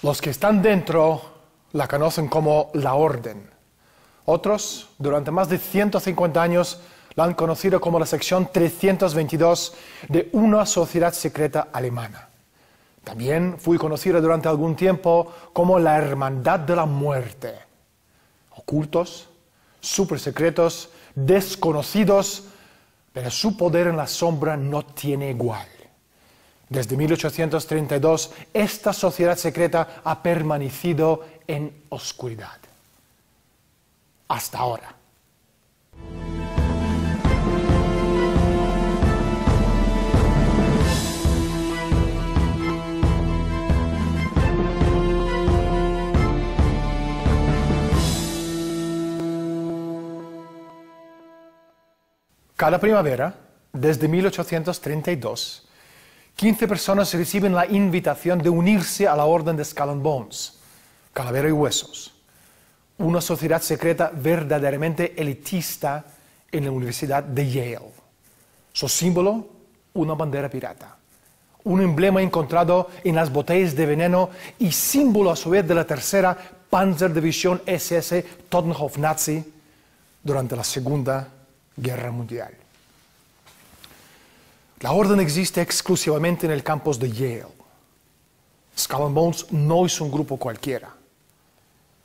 Los que están dentro la conocen como la Orden. Otros, durante más de 150 años, la han conocido como la sección 322 de una sociedad secreta alemana. También fue conocida durante algún tiempo como la Hermandad de la Muerte. Ocultos, supersecretos, desconocidos, pero su poder en la sombra no tiene igual. Desde 1832, esta sociedad secreta ha permanecido en oscuridad. Hasta ahora. Cada primavera, desde 1832, 15 personas reciben la invitación de unirse a la Orden de Skull and Bones, Calavera y Huesos, una sociedad secreta verdaderamente elitista en la Universidad de Yale. Su símbolo, una bandera pirata, un emblema encontrado en las botellas de veneno y símbolo a su vez de la tercera Panzerdivisión SS Totenhof Nazi durante la Segunda Guerra Mundial. La orden existe exclusivamente en el campus de Yale. Skull and Bones no es un grupo cualquiera.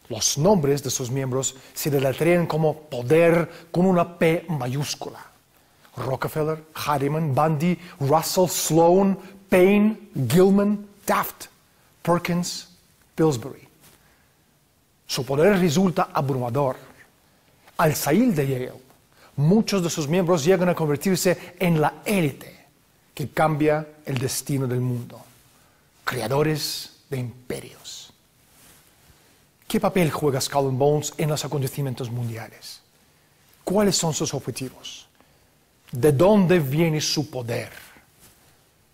Los nombres de sus miembros se deletrean como poder con una P mayúscula. Rockefeller, Harriman, Bundy, Russell, Sloan, Payne, Gilman, Taft, Perkins, Pillsbury. Su poder resulta abrumador. Al salir de Yale, muchos de sus miembros llegan a convertirse en la élite que cambia el destino del mundo. Creadores de imperios. ¿Qué papel juega Skull and Bones en los acontecimientos mundiales? ¿Cuáles son sus objetivos? ¿De dónde viene su poder?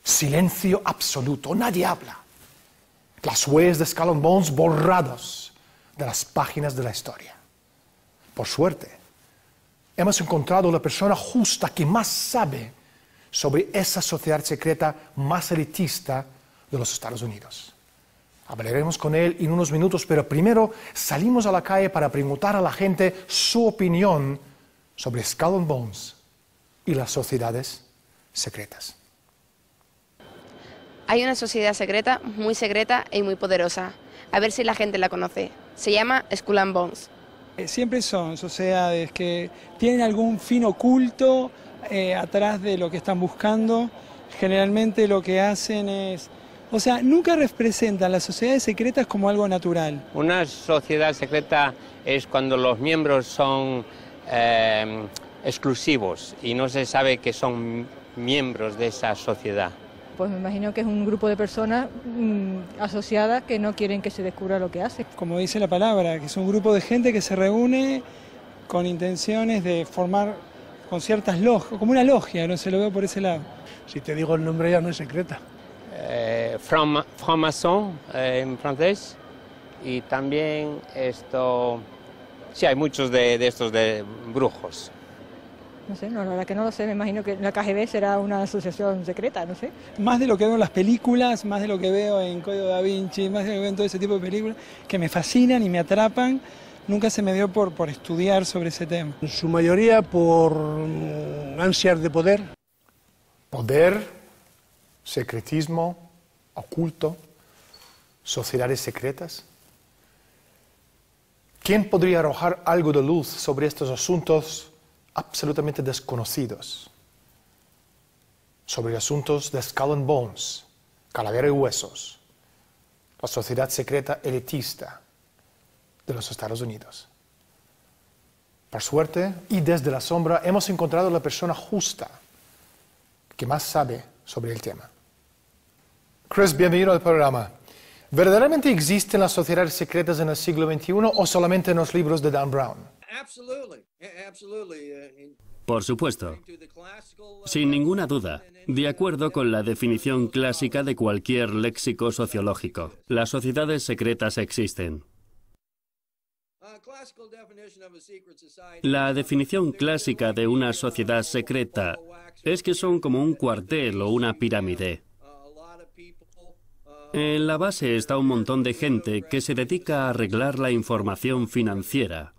Silencio absoluto, nadie habla. Las huellas de Skull and Bones borrados de las páginas de la historia. Por suerte, hemos encontrado la persona justa que más sabe sobre esa sociedad secreta más elitista de los Estados Unidos. Hablaremos con él en unos minutos, pero primero salimos a la calle para preguntar a la gente su opinión sobre Skull and Bones y las sociedades secretas. Hay una sociedad secreta y muy poderosa. A ver si la gente la conoce. Se llama Skull and Bones. Siempre son sociedades que tienen algún fin oculto atrás de lo que están buscando. Generalmente lo que hacen es... O sea, nunca representan las sociedades secretas como algo natural. Una sociedad secreta es cuando los miembros son exclusivos y no se sabe que son miembros de esa sociedad. Pues me imagino que es un grupo de personas asociadas que no quieren que se descubra lo que hace. Como dice la palabra, que es un grupo de gente que se reúne con intenciones de formar con ciertas logias, como una logia, no se lo veo por ese lado. Si te digo el nombre ya no es secreta. Franc-maçon en francés, y también esto, sí, hay muchos de estos de brujos. No sé, no, la verdad que no lo sé, me imagino que la KGB será una asociación secreta, no sé. Más de lo que veo en las películas, más de lo que veo en Código Da Vinci, más de lo que veo en todo ese tipo de películas, que me fascinan y me atrapan, nunca se me dio por estudiar sobre ese tema. En su mayoría por ansias de poder. Poder, secretismo, oculto, sociedades secretas. ¿Quién podría arrojar algo de luz sobre estos asuntos absolutamente desconocidos? Sobre asuntos de Skull and Bones, Calavera y Huesos, la sociedad secreta elitista de los Estados Unidos. Por suerte, y desde la sombra, hemos encontrado la persona justa que más sabe sobre el tema. Chris, bienvenido al programa. ¿Verdaderamente existen las sociedades secretas en el siglo XXI o solamente en los libros de Dan Brown? Por supuesto. Sin ninguna duda. De acuerdo con la definición clásica de cualquier léxico sociológico, las sociedades secretas existen. La definición clásica de una sociedad secreta es que son como un cuartel o una pirámide. En la base está un montón de gente que se dedica a arreglar la información financiera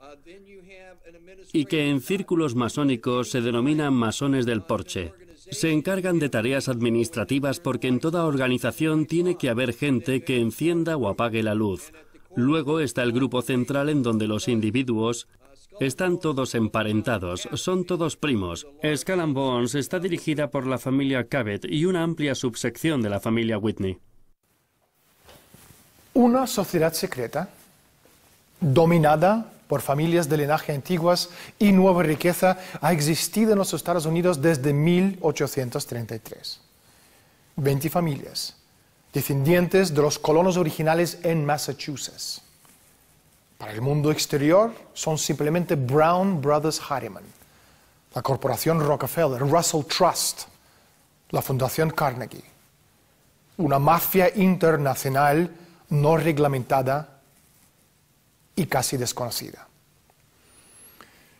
y que en círculos masónicos se denominan masones del porche. Se encargan de tareas administrativas porque en toda organización tiene que haber gente que encienda o apague la luz. Luego está el grupo central en donde los individuos están todos emparentados, son todos primos. Skull and Bones está dirigida por la familia Cabot y una amplia subsección de la familia Whitney. Una sociedad secreta, dominada por familias de linaje antiguas y nueva riqueza, ha existido en los Estados Unidos desde 1833. 20 familias, descendientes de los colonos originales en Massachusetts. Para el mundo exterior son simplemente Brown Brothers Harriman, la corporación Rockefeller, Russell Trust, la Fundación Carnegie, una mafia internacional no reglamentada y casi desconocida.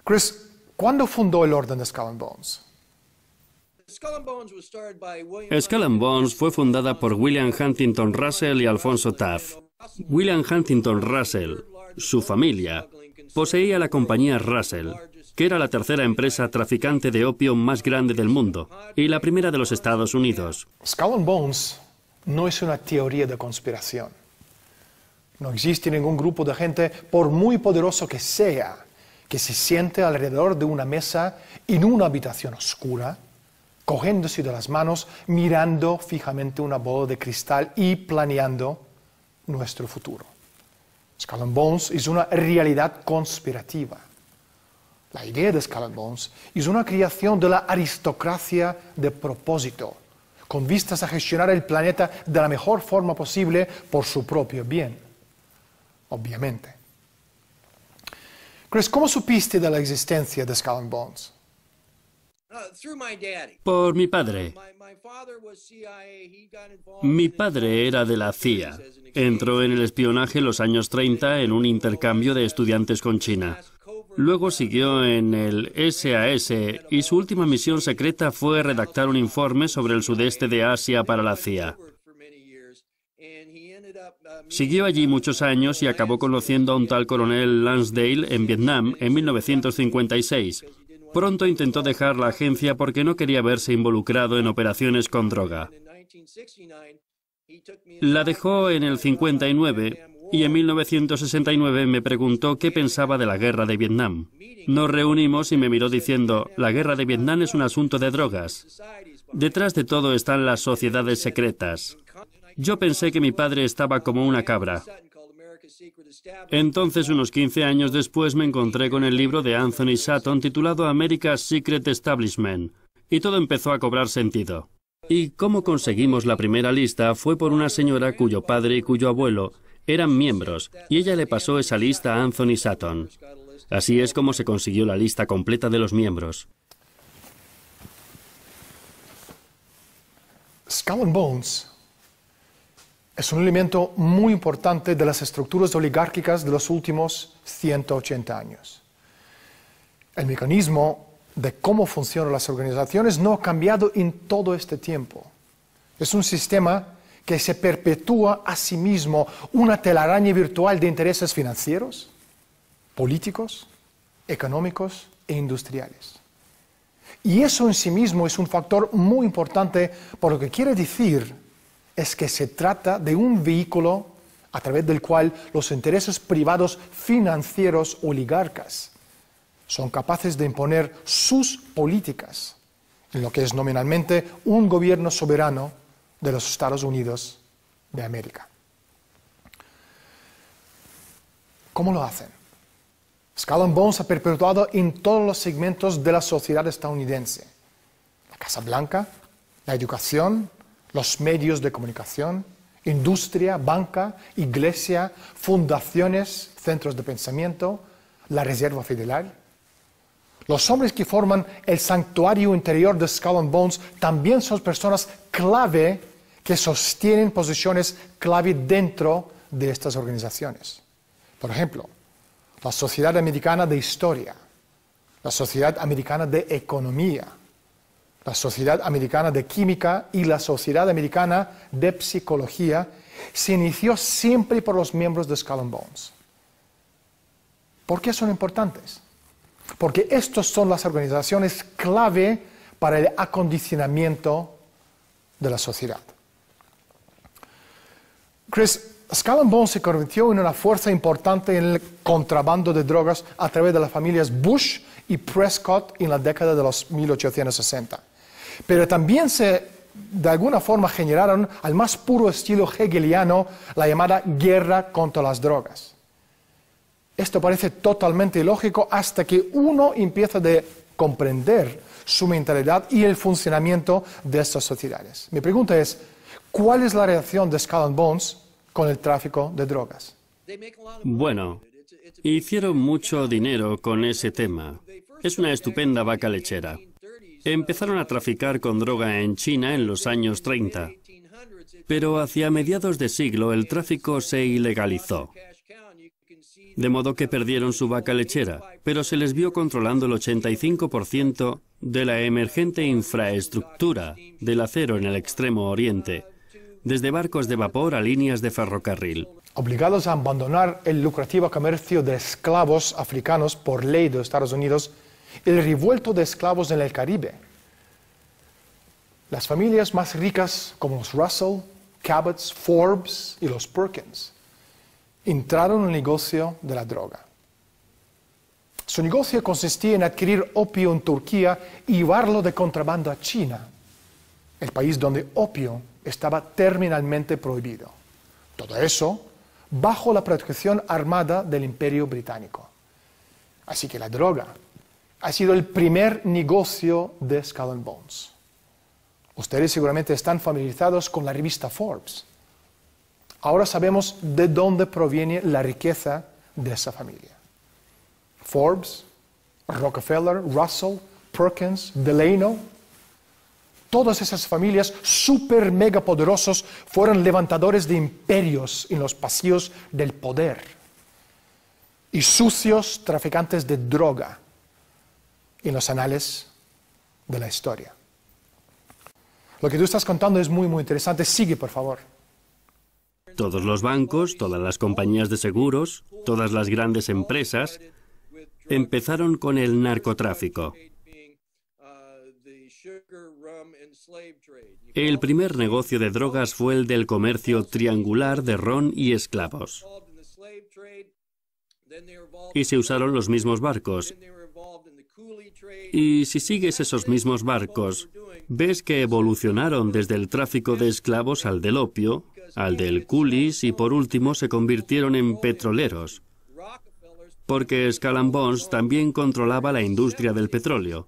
Chris, ¿cuándo fundó el Orden de Skull and Bones? Skull and Bones fue fundada por William Huntington Russell y Alfonso Taft. William Huntington Russell, su familia, poseía la compañía Russell, que era la tercera empresa traficante de opio más grande del mundo y la primera de los Estados Unidos. Skull and Bones no es una teoría de conspiración. No existe ningún grupo de gente, por muy poderoso que sea, que se siente alrededor de una mesa en una habitación oscura, cogiéndose de las manos, mirando fijamente una bola de cristal y planeando nuestro futuro. Skull and Bones es una realidad conspirativa. La idea de Skull and Bones es una creación de la aristocracia de propósito, con vistas a gestionar el planeta de la mejor forma posible por su propio bien. Obviamente. Chris, ¿cómo supiste de la existencia de Skull and Bones? Por mi padre. Mi padre era de la CIA. Entró en el espionaje en los años 30 en un intercambio de estudiantes con China. Luego siguió en el SAS y su última misión secreta fue redactar un informe sobre el sudeste de Asia para la CIA. Siguió allí muchos años y acabó conociendo a un tal coronel Lansdale en Vietnam en 1956. Pronto intentó dejar la agencia porque no quería verse involucrado en operaciones con droga. La dejó en el 59 y en 1969 me preguntó qué pensaba de la guerra de Vietnam. Nos reunimos y me miró diciendo, la guerra de Vietnam es un asunto de drogas. Detrás de todo están las sociedades secretas. Yo pensé que mi padre estaba como una cabra. Entonces, unos 15 años después, me encontré con el libro de Anthony Sutton titulado America's Secret Establishment, y todo empezó a cobrar sentido. Y cómo conseguimos la primera lista fue por una señora cuyo padre y cuyo abuelo eran miembros, y ella le pasó esa lista a Anthony Sutton. Así es como se consiguió la lista completa de los miembros. Skull and Bones es un elemento muy importante de las estructuras oligárquicas de los últimos 180 años. El mecanismo de cómo funcionan las organizaciones no ha cambiado en todo este tiempo. Es un sistema que se perpetúa a sí mismo, una telaraña virtual de intereses financieros, políticos, económicos e industriales. Y eso en sí mismo es un factor muy importante, por lo que quiere decir es que se trata de un vehículo a través del cual los intereses privados financieros oligarcas son capaces de imponer sus políticas en lo que es nominalmente un gobierno soberano de los Estados Unidos de América. ¿Cómo lo hacen? Skull and Bones ha perpetuado en todos los segmentos de la sociedad estadounidense. La Casa Blanca, la educación, los medios de comunicación, industria, banca, iglesia, fundaciones, centros de pensamiento, la Reserva Federal. Los hombres que forman el santuario interior de Skull and Bones también son personas clave que sostienen posiciones clave dentro de estas organizaciones. Por ejemplo, la Sociedad Americana de Historia, la Sociedad Americana de Economía, la Sociedad Americana de Química y la Sociedad Americana de Psicología se inició siempre por los miembros de Skull and Bones. ¿Por qué son importantes? Porque estas son las organizaciones clave para el acondicionamiento de la sociedad. Chris, Skull and Bones se convirtió en una fuerza importante en el contrabando de drogas a través de las familias Bush y Prescott en la década de los 1860. Pero también de alguna forma generaron al más puro estilo hegeliano la llamada guerra contra las drogas. Esto parece totalmente ilógico hasta que uno empieza a comprender su mentalidad y el funcionamiento de estas sociedades. Mi pregunta es, ¿cuál es la relación de Skull and Bones con el tráfico de drogas? Bueno, hicieron mucho dinero con ese tema. Es una estupenda vaca lechera. Empezaron a traficar con droga en China en los años 30. Pero hacia mediados de siglo el tráfico se ilegalizó. De modo que perdieron su vaca lechera, pero se les vio controlando el 85% de la emergente infraestructura del acero en el Extremo Oriente, desde barcos de vapor a líneas de ferrocarril. Obligados a abandonar el lucrativo comercio de esclavos africanos por ley de Estados Unidos, el revuelto de esclavos en el Caribe. Las familias más ricas, como los Russell, Cabots, Forbes y los Perkins, entraron en el negocio de la droga. Su negocio consistía en adquirir opio en Turquía y llevarlo de contrabando a China, el país donde opio estaba terminalmente prohibido. Todo eso bajo la protección armada del Imperio Británico. Así que la droga ha sido el primer negocio de Skull and Bones. Ustedes seguramente están familiarizados con la revista Forbes. Ahora sabemos de dónde proviene la riqueza de esa familia. Forbes, Rockefeller, Russell, Perkins, Delano, todas esas familias súper mega poderosos fueron levantadores de imperios en los pasillos del poder y sucios traficantes de droga en los anales de la historia. Lo que tú estás contando es muy, muy interesante. Sigue, por favor. Todos los bancos, todas las compañías de seguros, todas las grandes empresas empezaron con el narcotráfico. El primer negocio de drogas fue el del comercio triangular de ron y esclavos. Y se usaron los mismos barcos. Y si sigues esos mismos barcos, ves que evolucionaron desde el tráfico de esclavos al del opio, al del coolies y por último se convirtieron en petroleros. Porque Skull and Bones también controlaba la industria del petróleo.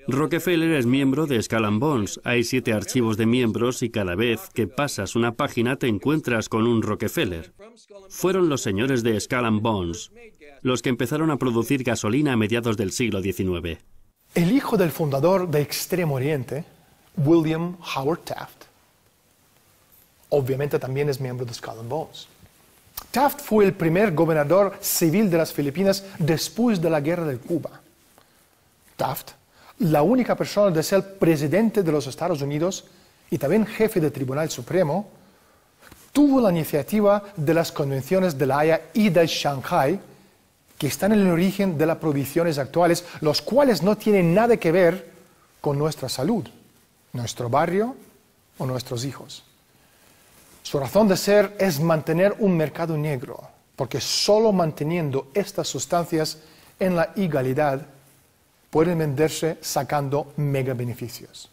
Rockefeller es miembro de Skull and Bones. Hay 7 archivos de miembros y cada vez que pasas una página te encuentras con un Rockefeller. Fueron los señores de Skull and Bones los que empezaron a producir gasolina a mediados del siglo XIX. El hijo del fundador de Extremo Oriente, William Howard Taft, obviamente también es miembro de Skull and Bones. Taft fue el primer gobernador civil de las Filipinas después de la guerra de Cuba. Taft, la única persona de ser presidente de los Estados Unidos y también jefe del Tribunal Supremo, tuvo la iniciativa de las convenciones de La Haya y de Shanghái, que están en el origen de las prohibiciones actuales, los cuales no tienen nada que ver con nuestra salud, nuestro barrio o nuestros hijos. Su razón de ser es mantener un mercado negro, porque solo manteniendo estas sustancias en la ilegalidad pueden venderse sacando mega beneficios.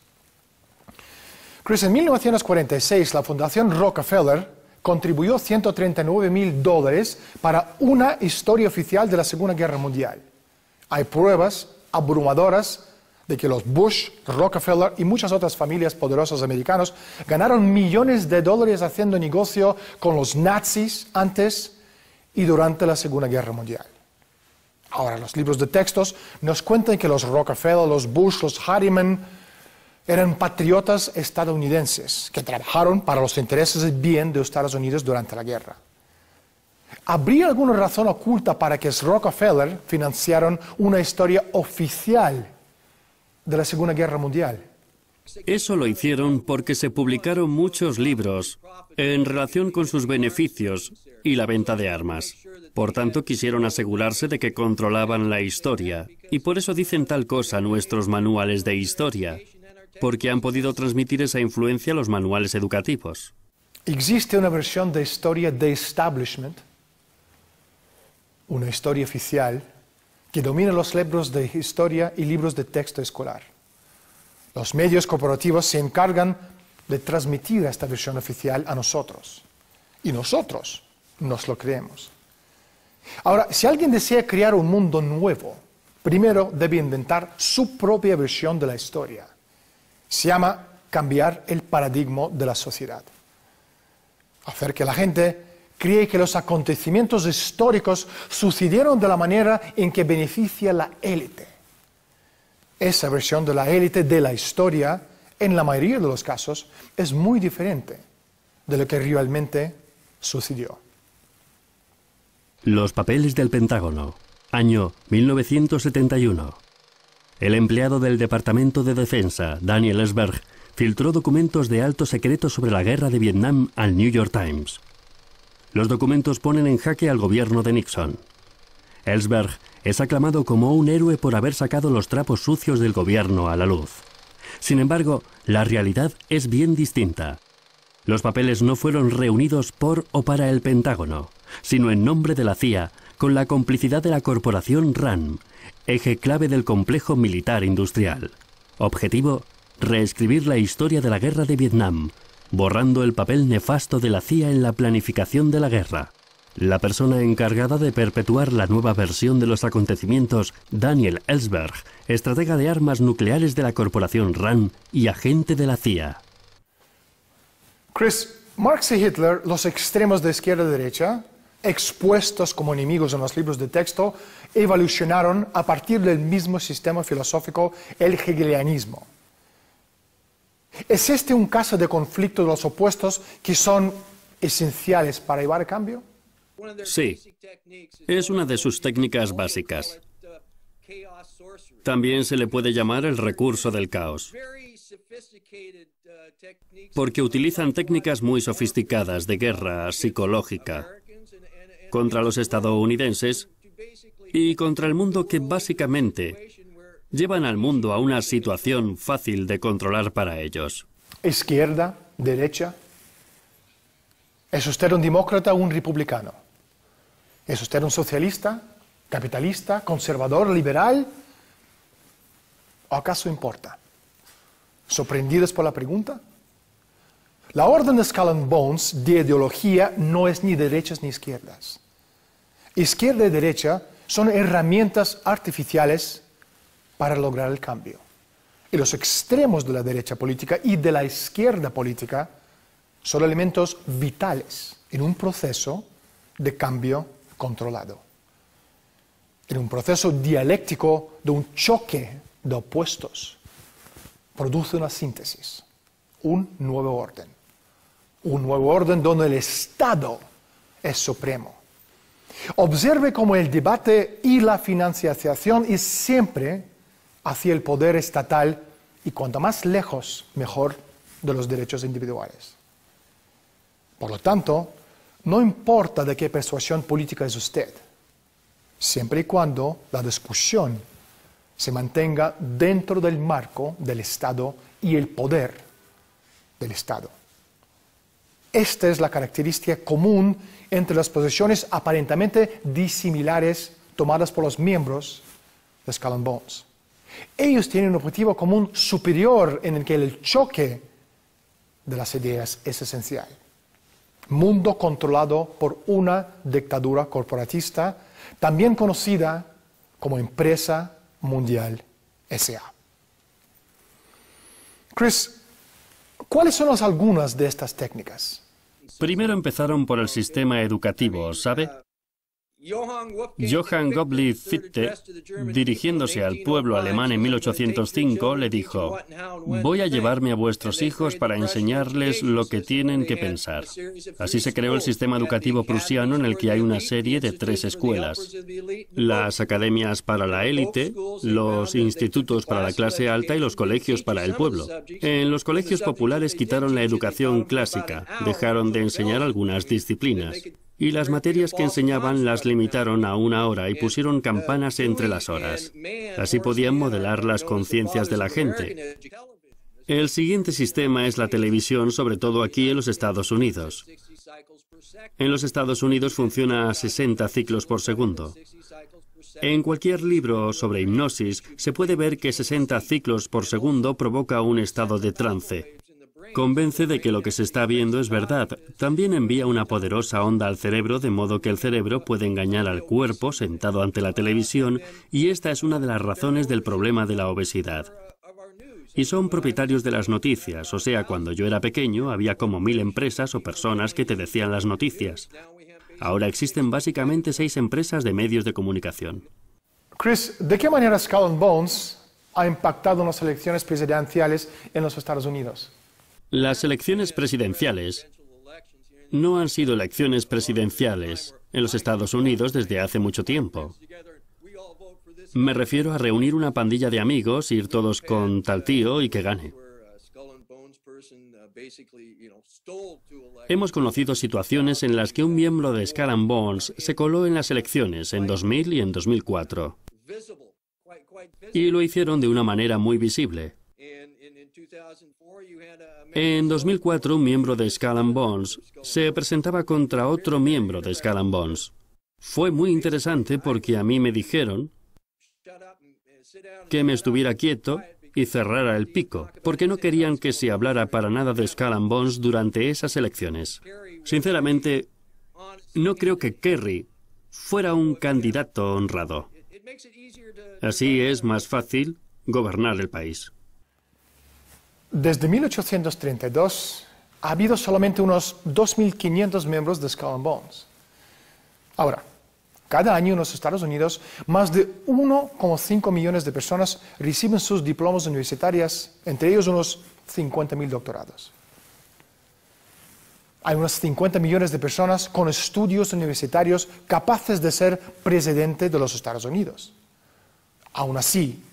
Chris, en 1946 la Fundación Rockefeller contribuyó $139,000 para una historia oficial de la Segunda Guerra Mundial. Hay pruebas abrumadoras de que los Bush, Rockefeller y muchas otras familias poderosas americanas ganaron millones de dólares haciendo negocio con los nazis antes y durante la Segunda Guerra Mundial. Ahora, los libros de textos nos cuentan que los Rockefeller, los Bush, los Harriman eran patriotas estadounidenses que trabajaron para los intereses del bien de Estados Unidos durante la guerra. ¿Habría alguna razón oculta para que los Rockefeller financiaran una historia oficial de la Segunda Guerra Mundial? Eso lo hicieron porque se publicaron muchos libros en relación con sus beneficios y la venta de armas. Por tanto, quisieron asegurarse de que controlaban la historia. Y por eso dicen tal cosa nuestros manuales de historia, porque han podido transmitir esa influencia a los manuales educativos. Existe una versión de historia de establishment, una historia oficial, que domina los libros de historia y libros de texto escolar. Los medios corporativos se encargan de transmitir esta versión oficial a nosotros. Y nosotros nos lo creemos. Ahora, si alguien desea crear un mundo nuevo, primero debe inventar su propia versión de la historia. Se llama cambiar el paradigma de la sociedad. Hacer que la gente cree que los acontecimientos históricos sucedieron de la manera en que beneficia la élite. Esa versión de la élite de la historia, en la mayoría de los casos, es muy diferente de lo que realmente sucedió. Los papeles del Pentágono, año 1971. El empleado del Departamento de Defensa, Daniel Ellsberg, filtró documentos de alto secreto sobre la guerra de Vietnam al New York Times. Los documentos ponen en jaque al gobierno de Nixon. Ellsberg es aclamado como un héroe por haber sacado los trapos sucios del gobierno a la luz. Sin embargo, la realidad es bien distinta. Los papeles no fueron reunidos por o para el Pentágono, sino en nombre de la CIA, con la complicidad de la corporación RAND, eje clave del complejo militar industrial. Objetivo: reescribir la historia de la guerra de Vietnam, borrando el papel nefasto de la CIA en la planificación de la guerra. La persona encargada de perpetuar la nueva versión de los acontecimientos, Daniel Ellsberg, estratega de armas nucleares de la corporación RAND y agente de la CIA. Chris, Marx y Hitler, los extremos de izquierda y derecha, expuestos como enemigos en los libros de texto, evolucionaron a partir del mismo sistema filosófico, el hegelianismo. ¿Es este un caso de conflicto de los opuestos que son esenciales para llevar a cambio? Sí, es una de sus técnicas básicas. También se le puede llamar el recurso del caos, porque utilizan técnicas muy sofisticadas de guerra psicológica contra los estadounidenses y contra el mundo que básicamente llevan al mundo a una situación fácil de controlar para ellos. Izquierda, derecha. ¿Es usted un demócrata o un republicano? ¿Es usted un socialista, capitalista, conservador, liberal? ¿O acaso importa? ¿Sorprendidos por la pregunta? La orden de Skull and Bones de ideología no es ni derechas ni izquierdas. Izquierda y derecha son herramientas artificiales para lograr el cambio. Y los extremos de la derecha política y de la izquierda política son elementos vitales en un proceso de cambio controlado. En un proceso dialéctico de un choque de opuestos, produce una síntesis, un nuevo orden. Un nuevo orden donde el Estado es supremo. Observe cómo el debate y la financiación es siempre hacia el poder estatal y cuanto más lejos, mejor, de los derechos individuales. Por lo tanto, no importa de qué persuasión política es usted, siempre y cuando la discusión se mantenga dentro del marco del Estado y el poder del Estado. Esta es la característica común entre las posiciones aparentemente disimilares tomadas por los miembros de Skull and Bones. Ellos tienen un objetivo común superior en el que el choque de las ideas es esencial. Mundo controlado por una dictadura corporatista, también conocida como Empresa Mundial S.A. Chris, ¿cuáles son algunas de estas técnicas? Primero empezaron por el sistema educativo, ¿sabe? Johann Gottlieb Fichte, dirigiéndose al pueblo alemán en 1805, le dijo: «Voy a llevarme a vuestros hijos para enseñarles lo que tienen que pensar». Así se creó el sistema educativo prusiano, en el que hay una serie de 3 escuelas: las academias para la élite, los institutos para la clase alta y los colegios para el pueblo. En los colegios populares quitaron la educación clásica, dejaron de enseñar algunas disciplinas, y las materias que enseñaban las limitaron a 1 hora y pusieron campanas entre las horas. Así podían modelar las conciencias de la gente. El siguiente sistema es la televisión, sobre todo aquí en los Estados Unidos. En los Estados Unidos funciona a 60 ciclos por segundo. En cualquier libro sobre hipnosis se puede ver que 60 ciclos por segundo provoca un estado de trance. Convence de que lo que se está viendo es verdad. También envía una poderosa onda al cerebro, de modo que el cerebro puede engañar al cuerpo sentado ante la televisión, y esta es una de las razones del problema de la obesidad. Y son propietarios de las noticias, o sea, cuando yo era pequeño había como 1000 empresas o personas que te decían las noticias. Ahora existen básicamente 6 empresas de medios de comunicación. Chris, ¿de qué manera Skull and Bones ha impactado en las elecciones presidenciales en los Estados Unidos? Las elecciones presidenciales no han sido elecciones presidenciales en los Estados Unidos desde hace mucho tiempo. Me refiero a reunir una pandilla de amigos, ir todos con tal tío y que gane. Hemos conocido situaciones en las que un miembro de Skull and Bones se coló en las elecciones en 2000 y en 2004. Y lo hicieron de una manera muy visible. En 2004, un miembro de Skull and Bones se presentaba contra otro miembro de Skull and Bones. Fue muy interesante porque a mí me dijeron que me estuviera quieto y cerrara el pico, porque no querían que se hablara para nada de Skull and Bones durante esas elecciones. Sinceramente, no creo que Kerry fuera un candidato honrado. Así es más fácil gobernar el país. Desde 1832 ha habido solamente unos 2.500 miembros de Skull and Bones. Ahora, cada año en los Estados Unidos, más de 1,5 millones de personas reciben sus diplomas universitarios, entre ellos unos 50.000 doctorados. Hay unos 50 millones de personas con estudios universitarios capaces de ser presidente de los Estados Unidos. Aún así,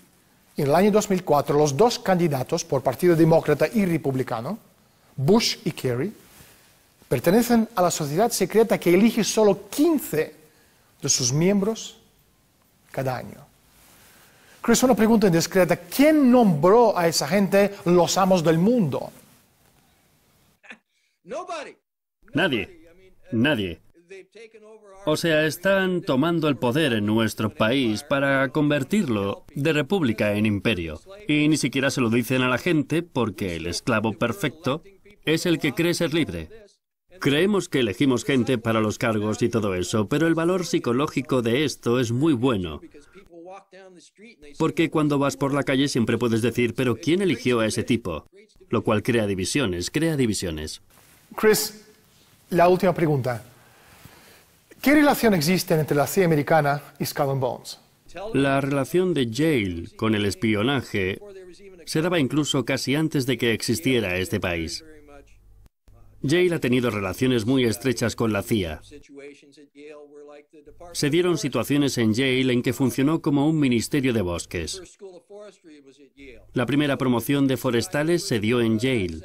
en el año 2004, los 2 candidatos por Partido Demócrata y Republicano, Bush y Kerry, pertenecen a la sociedad secreta que elige solo 15 de sus miembros cada año. Chris, una pregunta indiscreta: ¿quién nombró a esa gente los amos del mundo? Nadie. Nadie. O sea, están tomando el poder en nuestro país para convertirlo de república en imperio. Y ni siquiera se lo dicen a la gente porque el esclavo perfecto es el que cree ser libre. Creemos que elegimos gente para los cargos y todo eso, pero el valor psicológico de esto es muy bueno. Porque cuando vas por la calle siempre puedes decir, ¿pero quién eligió a ese tipo? Lo cual crea divisiones, Chris, la última pregunta. ¿Qué relación existe entre la CIA americana y Skull and Bones? La relación de Yale con el espionaje se daba incluso casi antes de que existiera este país. Yale ha tenido relaciones muy estrechas con la CIA. Se dieron situaciones en Yale en que funcionó como un ministerio de bosques. La primera promoción de forestales se dio en Yale.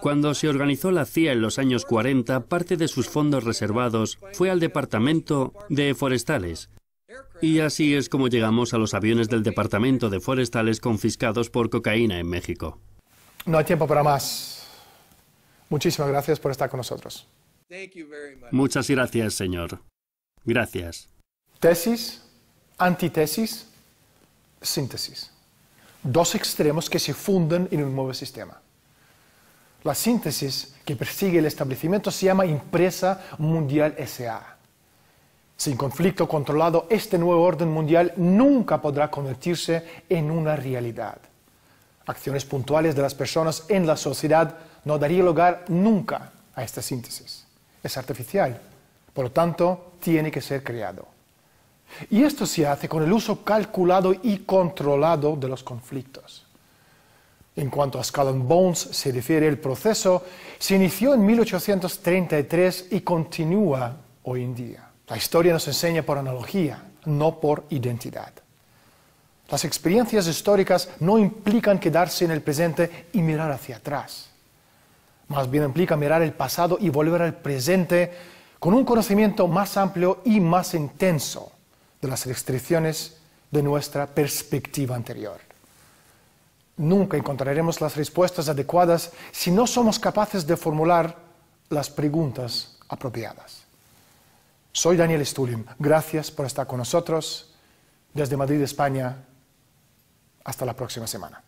Cuando se organizó la CIA en los años 40, parte de sus fondos reservados fue al Departamento de Forestales. Y así es como llegamos a los aviones del Departamento de Forestales confiscados por cocaína en México. No hay tiempo para más. Muchísimas gracias por estar con nosotros. Muchas gracias, señor. Gracias. Tesis, antitesis, síntesis. 2 extremos que se funden en un nuevo sistema. La síntesis que persigue el establecimiento se llama Empresa Mundial S.A. Sin conflicto controlado, este nuevo orden mundial nunca podrá convertirse en una realidad. Acciones puntuales de las personas en la sociedad no daría lugar nunca a esta síntesis. Es artificial, Por lo tanto, tiene que ser creado. Y esto se hace con el uso calculado y controlado de los conflictos. En cuanto a Skull and Bones se refiere, el proceso se inició en 1833 y continúa hoy en día. La historia nos enseña por analogía, no por identidad. Las experiencias históricas no implican quedarse en el presente y mirar hacia atrás. Más bien implica mirar el pasado y volver al presente con un conocimiento más amplio y más intenso de las restricciones de nuestra perspectiva anterior. Nunca encontraremos las respuestas adecuadas si no somos capaces de formular las preguntas apropiadas. Soy Daniel Stulin. Gracias por estar con nosotros. Desde Madrid, España. Hasta la próxima semana.